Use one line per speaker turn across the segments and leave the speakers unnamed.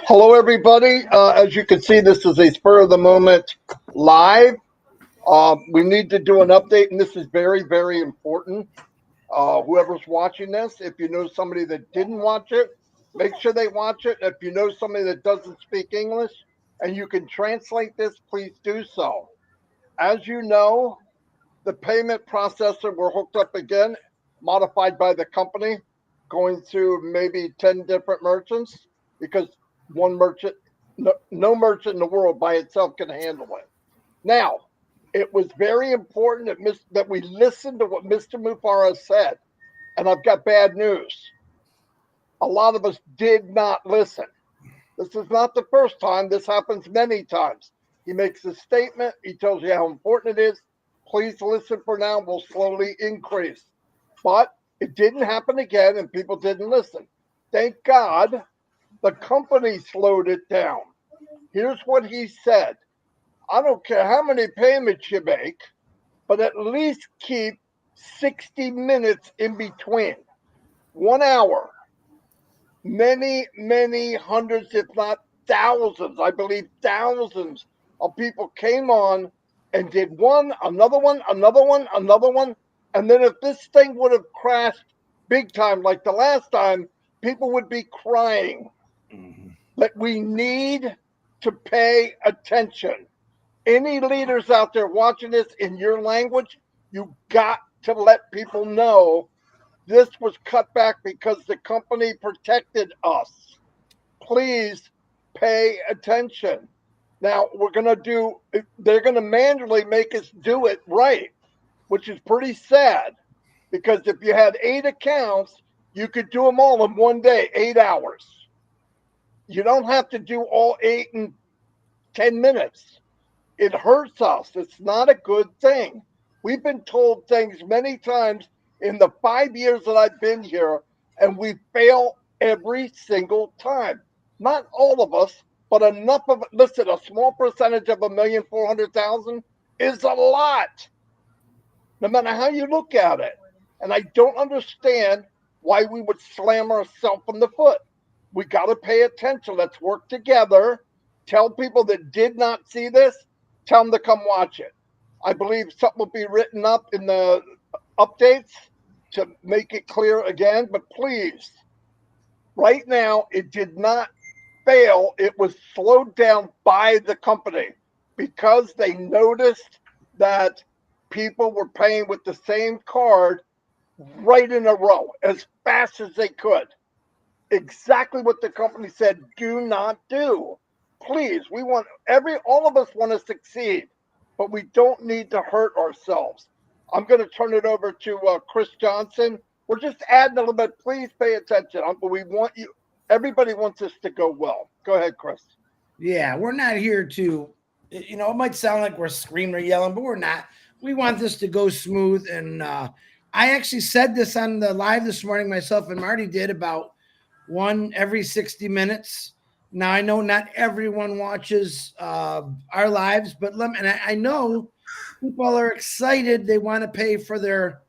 Hello, everybody. As you can see, this is a spur of the moment live. We need to do an update, and this is very, very important. Whoever's watching this, if you know somebody that didn't watch it, make sure they watch it. If you know somebody that doesn't speak English and you can translate this, please do so. As you know, the payment processor, we're hooked up again, modified by the company, going to maybe 10 different merchants because one merchant, no merchant in the world by itself can handle it. Now, it was very important that we listened to what Mr. Mufara said. And I've got bad news. A lot of us did not listen. This is not the first time. This happens many times. He makes a statement. He tells you how important it is. Please listen for now. We'll slowly increase. But it didn't happen again, and people didn't listen. Thank God the company slowed it down. Here's what he said. I don't care how many payments you make, but at least keep 60 minutes in between. 1 hour. Many, many hundreds, if not thousands, I believe thousands of people came on and did one, another one, another one, another one. And then if this thing would have crashed big time like the last time, people would be crying. But we need to pay attention. Any leaders out there watching this in your language, you got to let people know this was cut back because the company protected us. Please pay attention. Now, they're going to manually make us do it right, which is pretty sad because if you had 8 accounts, you could do them all in one day, 8 hours. You don't have to do all 8 in 10 minutes. It hurts us. It's not a good thing. We've been told things many times in the 5 years that I've been here, and we fail every single time. Not all of us, but enough of it. Listen, a small percentage of 1,400,000 is a lot, no matter how you look at it. And I don't understand why we would slam ourselves in the foot. We got to pay attention. Let's work together. Tell people that did not see this, tell them to come watch it. I believe something will be written up in the updates to make it clear again. But please, right now, it did not fail. It was slowed down by the company because they noticed that people were paying with the same card right in a row as fast as they could. Exactly what the company said, do not do. Please, all of us want to succeed, but we don't need to hurt ourselves. I'm going to turn it over to Chris Johnson. We're just adding a little bit. Please pay attention. Everybody wants us to go well. Go ahead, Chris.
Yeah, we're not here to, it might sound like we're screaming or yelling, but we're not. We want this to go smooth. And I actually said this on the live this morning, myself and Marty did, about one every 60 minutes. Now, I know not everyone watches our lives, but I know people are excited. They want to pay for their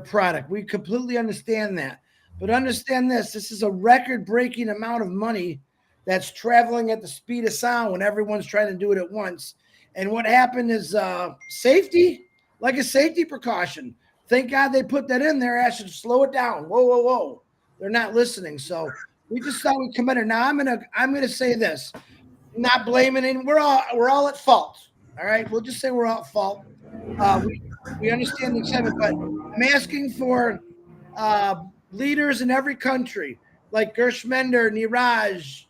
product. We completely understand that. But understand this is a record-breaking amount of money that's traveling at the speed of sound when everyone's trying to do it at once. And what happened is safety, like a safety precaution. Thank God they put that in there. I should slow it down. Whoa, whoa, whoa. They're not listening. So we just thought we'd come in. Now I'm gonna say this, not blaming it. We're all at fault. All right, we'll just say we're all at fault. We understand the excitement, but I'm asking for leaders in every country, like Gershmender, Niraj,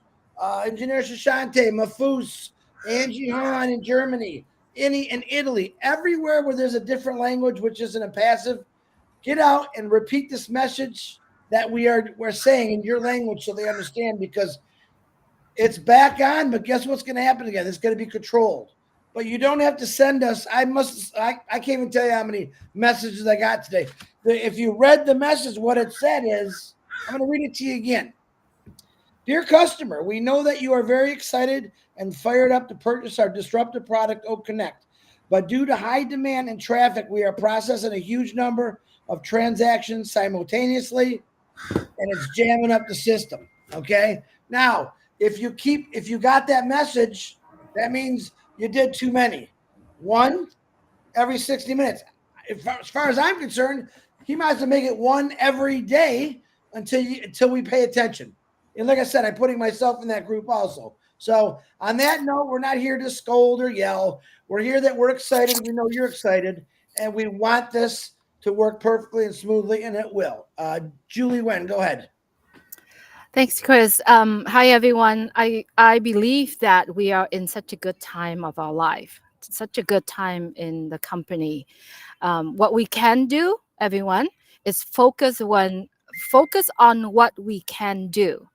Engineer Shashante, Mafus, Angie Hahn in Germany, in Italy, everywhere where there's a different language, which isn't a passive, get out and repeat this message that we're saying in your language so they understand, because it's back on, but guess what's going to happen again? It's going to be controlled. But you don't have to send us. I can't even tell you how many messages I got today. If you read the message, what it said is, I'm going to read it to you again. Dear customer, we know that you are very excited and fired up to purchase our disruptive product, Oak Connect. But due to high demand and traffic, we are processing a huge number of transactions simultaneously, and it's jamming up the system, okay? Now, if you got that message, that means you did too many. One every 60 minutes. As far as I'm concerned, he might as well make it one every day until we pay attention. And like I said, I'm putting myself in that group also. So on that note, we're not here to scold or yell. We're here that we're excited. We know you're excited, and we want this to work perfectly and smoothly, and it will. Julie Wen, go ahead.
Thanks, Chris. Hi, everyone. I believe that we are in such a good time of our life, such a good time in the company. What we can do, everyone, is focus on what we can do,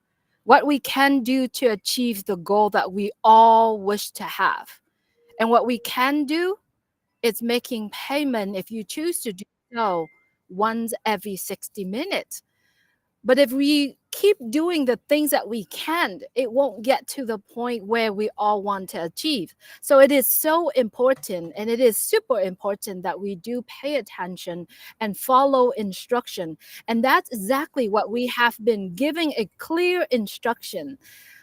what we can do to achieve the goal that we all wish to have. And what we can do is making payment if you choose to do so once every 60 minutes. But if we keep doing the things that we can't, it won't get to the point where we all want to achieve. So it is so important, and it is super important that we do pay attention and follow instruction. And that's exactly what we have been giving a clear instruction.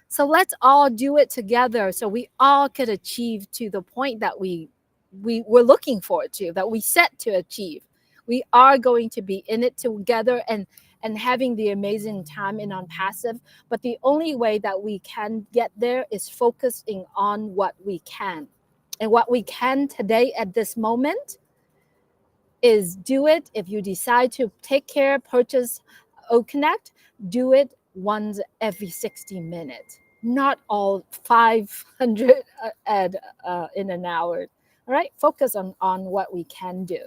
So let's all do it together so we all could achieve to the point that we were looking forward to, that we set to achieve. We are going to be in it together and having the amazing time in ONPASSIVE. But the only way that we can get there is focusing on what we can. And what we can today at this moment is do it. If you decide to take care, purchase OConnect, do it once every 60 minutes, not all 500 in an hour. All right, focus on what we can do.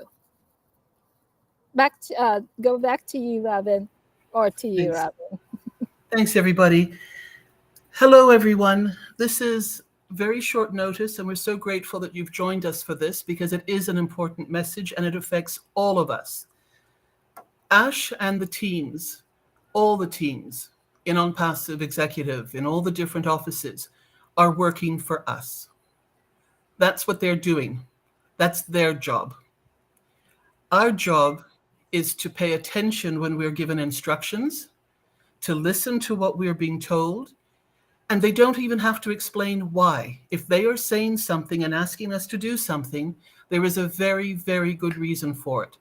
Go back to you, Robin, or to you,
Thanks.
Robin.
Thanks, everybody. Hello, everyone. This is very short notice, and we're so grateful that you've joined us for this because it is an important message and it affects all of us. Ash and the teams, all the teams in ONPASSIVE Executive, in all the different offices, are working for us. That's what they're doing. That's their job. Our job is to pay attention when we're given instructions, to listen to what we're being told, and they don't even have to explain why. If they are saying something and asking us to do something, there is a very, very good reason for it.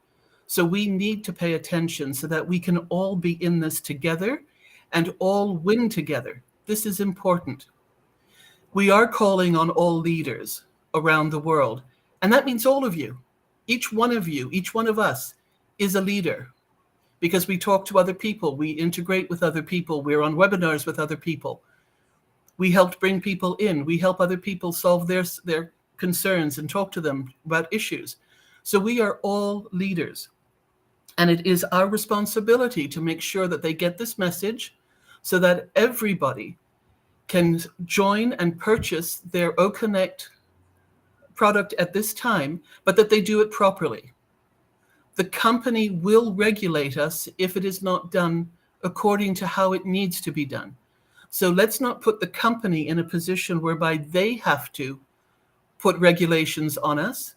So we need to pay attention so that we can all be in this together and all win together. This is important. We are calling on all leaders around the world, and that means all of you. Each one of you, each one of us is a leader because we talk to other people, we integrate with other people, we're on webinars with other people. We help bring people in, we help other people solve their concerns and talk to them about issues. So we are all leaders. And it is our responsibility to make sure that they get this message so that everybody can join and purchase their OConnect product at this time, but that they do it properly. The company will regulate us if it is not done according to how it needs to be done. So let's not put the company in a position whereby they have to put regulations on us.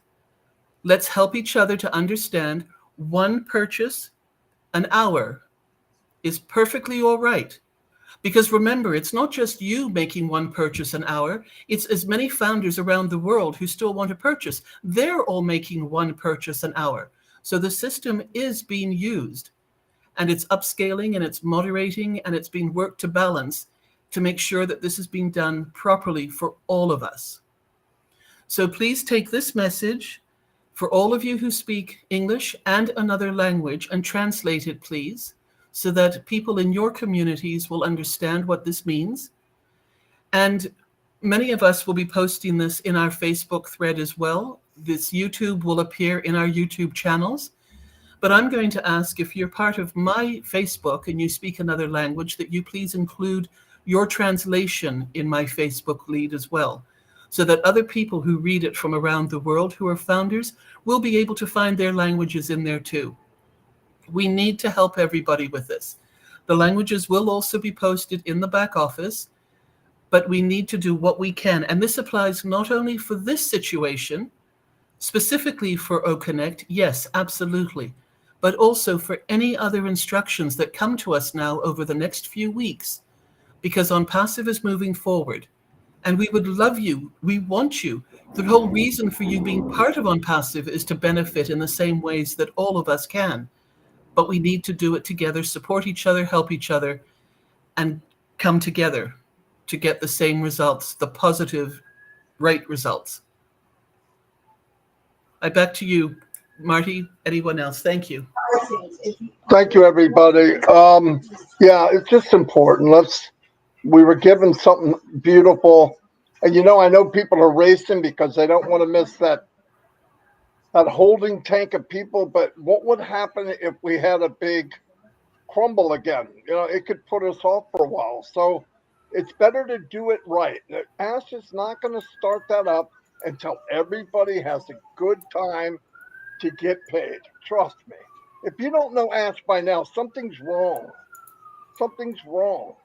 Let's help each other to understand one purchase an hour is perfectly all right. Because remember, it's not just you making one purchase an hour, it's as many founders around the world who still want to purchase. They're all making one purchase an hour. So the system is being used, and it's upscaling and it's moderating and it's being worked to balance to make sure that this is being done properly for all of us. So please take this message for all of you who speak English and another language and translate it, please, so that people in your communities will understand what this means. And many of us will be posting this in our Facebook thread as well. This YouTube will appear in our YouTube channels. But I'm going to ask, if you're part of my Facebook and you speak another language, that you please include your translation in my Facebook lead as well, so that other people who read it from around the world who are founders will be able to find their languages in there too. We need to help everybody with this. The languages will also be posted in the back office, but we need to do what we can. And this applies not only for this situation, specifically for OConnect, yes, absolutely, but also for any other instructions that come to us now over the next few weeks. because ONPASSIVE is moving forward. And we would love you. We want you. The whole reason for you being part of ONPASSIVE is to benefit in the same ways that all of us can. But we need to do it together, support each other, help each other, and come together to get the same results, the positive, right results. Back to you, Marty. Anyone else? Thank you.
Thank you, everybody. Yeah, it's just important. We were given something beautiful. And I know people are racing because they don't want to miss that holding tank of people. But what would happen if we had a big crumble again? It could put us off for a while. So it's better to do it right. Ash is not going to start that up until everybody has a good time to get paid. Trust me. If you don't know Ash by now, something's wrong. Something's wrong.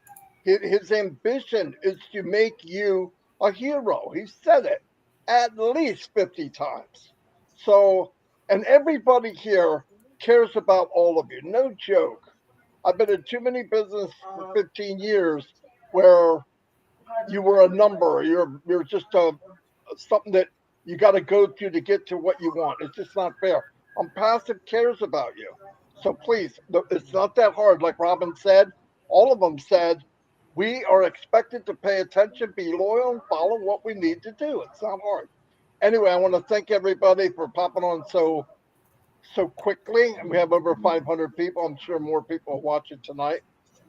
His ambition is to make you a hero. He said it at least 50 times. So, and everybody here cares about all of you. No joke. I've been in too many business for 15 years where you were a number. You're just something that you got to go through to get to what you want. It's just not fair. ONPASSIVE cares about you. So please, it's not that hard. Like Robin said, all of them said, we are expected to pay attention, be loyal, and follow what we need to do. It's not hard. Anyway, I want to thank everybody for popping on so quickly. And we have over 500 people. I'm sure more people are watching tonight.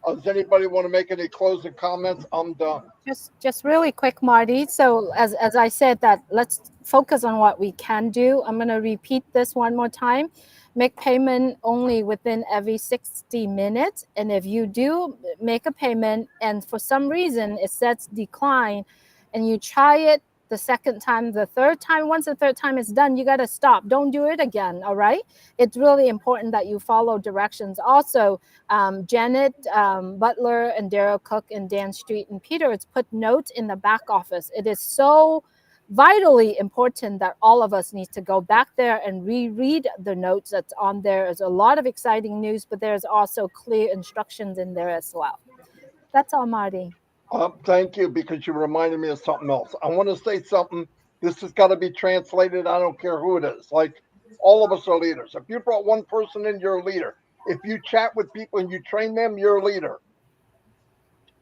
Does anybody want to make any closing comments? I'm done.
Just really quick, Marty. So as I said, that let's focus on what we can do. I'm going to repeat this one more time. Make payment only within every 60 minutes. And if you do make a payment and for some reason it says decline and you try it the second time, the third time, once the third time is done, you got to stop. Don't do it again. All right. It's really important that you follow directions. Also, Janet Butler and Daryl Cook and Dan Street and Peter, it's put notes in the back office. It is so vitally important that all of us need to go back there and reread the notes that's on there. There's a lot of exciting news, but there's also clear instructions in there as well. That's all, Marty.
Thank you, because you reminded me of something else. I want to say something. This has got to be translated. I don't care who it is. Like, all of us are leaders. If you brought one person in, you're a leader. If you chat with people and you train them, you're a leader.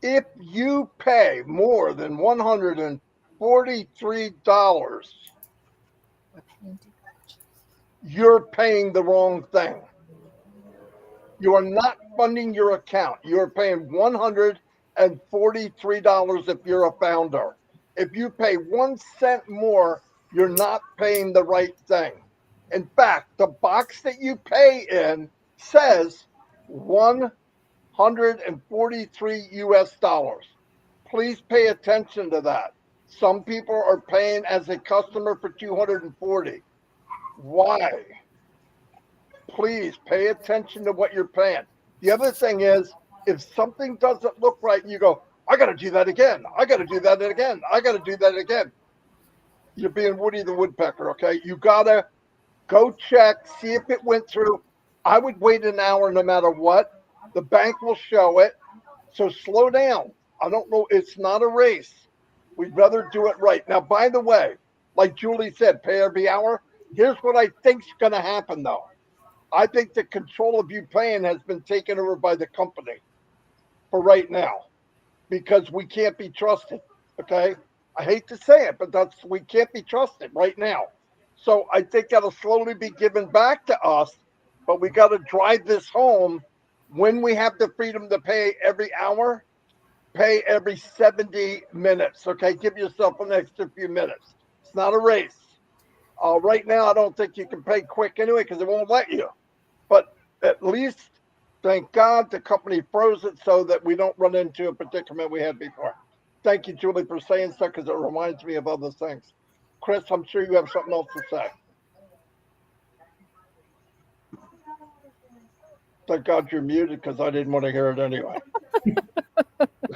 If you pay more than $143, you're paying the wrong thing. You are not funding your account. You're paying $143 if you're a founder. If you pay 1 cent more, you're not paying the right thing. In fact, the box that you pay in says 143 US dollars. Please pay attention to that. Some people are paying as a customer for 240. Why? Please pay attention to what you're paying. The other thing is, if something doesn't look right, you go, I got to do that again. I got to do that again. I got to do that again. You're being Woody the Woodpecker, okay? You got to go check, see if it went through. I would wait an hour no matter what. The bank will show it. So slow down. I don't know. It's not a race. We'd rather do it right. Now, by the way, like Julie said, pay every hour. Here's what I think's going to happen, though. I think the control of you paying has been taken over by the company for right now, because we can't be trusted. Okay. I hate to say it, but we can't be trusted right now. So I think that'll slowly be given back to us, but we got to drive this home. When we have the freedom to pay every hour, pay every 70 minutes. Okay. Give yourself an extra few minutes. It's not a race. Right now, I don't think you can pay quick anyway, because it won't let you. But at least, thank God, the company froze it so that we don't run into a predicament we had before. Thank you, Julie, for saying so, because it reminds me of other things. Chris, I'm sure you have something else to say. Thank God you're muted, because I didn't want to hear it anyway.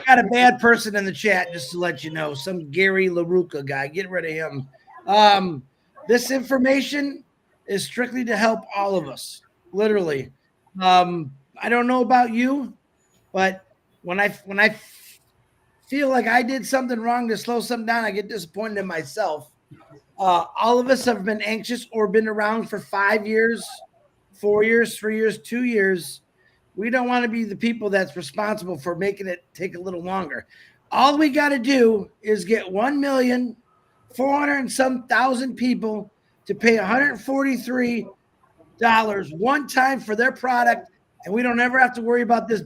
Got a bad person in the chat, just to let you know. Some Gary LaRuca guy. Get rid of him. This information is strictly to help all of us. Literally. I don't know about you, but when I feel like I did something wrong to slow something down, I get disappointed in myself. All of us have been anxious or been around for 5 years, 4 years, 3 years, 2 years. We don't want to be the people that's responsible for making it take a little longer. All we got to do is get 1,400,000 and some thousand people to pay $143 one time for their product, and we don't ever have to worry about this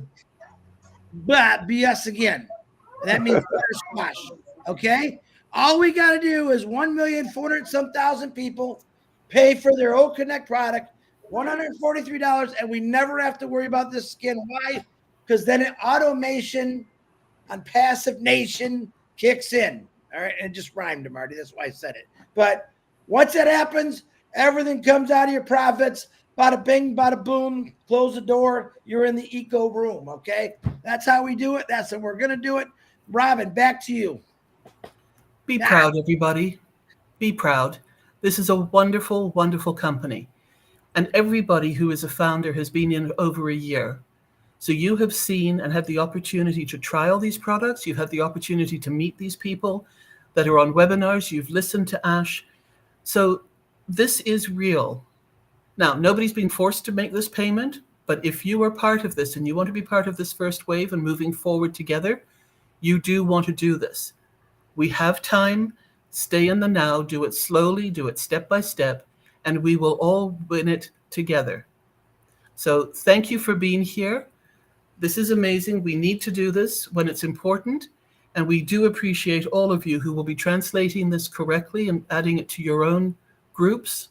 BS again. And that means better squash. Okay? All we got to do is 1,400,000 some thousand people pay for their O Connect product, $143, and we never have to worry about this skin. Why? Because then automation on Passive Nation kicks in. All right. And it just rhymed, Marty. That's why I said it. But once that happens, everything comes out of your profits. Bada bing, bada boom. Close the door. You're in the eco room. Okay. That's how we do it. That's how we're going to do it. Robin, back to you.
Be proud, everybody. Be proud. This is a wonderful, wonderful company. And everybody who is a founder has been in over a year. So you have seen and had the opportunity to try all these products. You've had the opportunity to meet these people that are on webinars. You've listened to Ash. So this is real. Now, nobody's been forced to make this payment, but if you are part of this and you want to be part of this first wave and moving forward together, you do want to do this. We have time. Stay in the now. Do it slowly. Do it step by step, and we will all win it together. So thank you for being here. This is amazing. We need to do this when it's important, and we do appreciate all of you who will be translating this correctly and adding it to your own groups.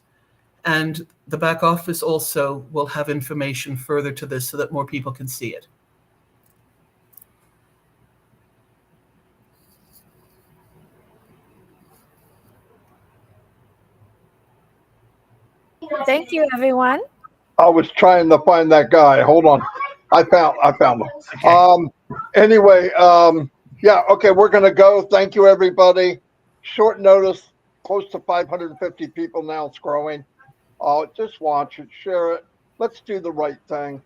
And the back office also will have information further to this so that more people can see it.
Thank you, everyone.
I was trying to find that guy. Hold on. I found him.
Okay.
Anyway, yeah, okay, we're gonna go. Thank you, everybody. Short notice, close to 550 people now. It's growing. Just watch it, share it. Let's do the right thing.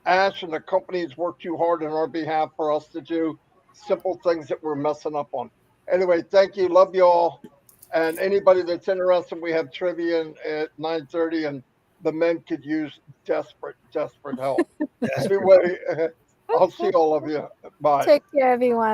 Ash and the companies work too hard on our behalf for us to do simple things that we're messing up on. Anyway, thank you. Love you all. And anybody that's interested, we have trivia at 9:30, and the men could use desperate help. Anyway, I'll see all of you. Bye.
Take care, everyone.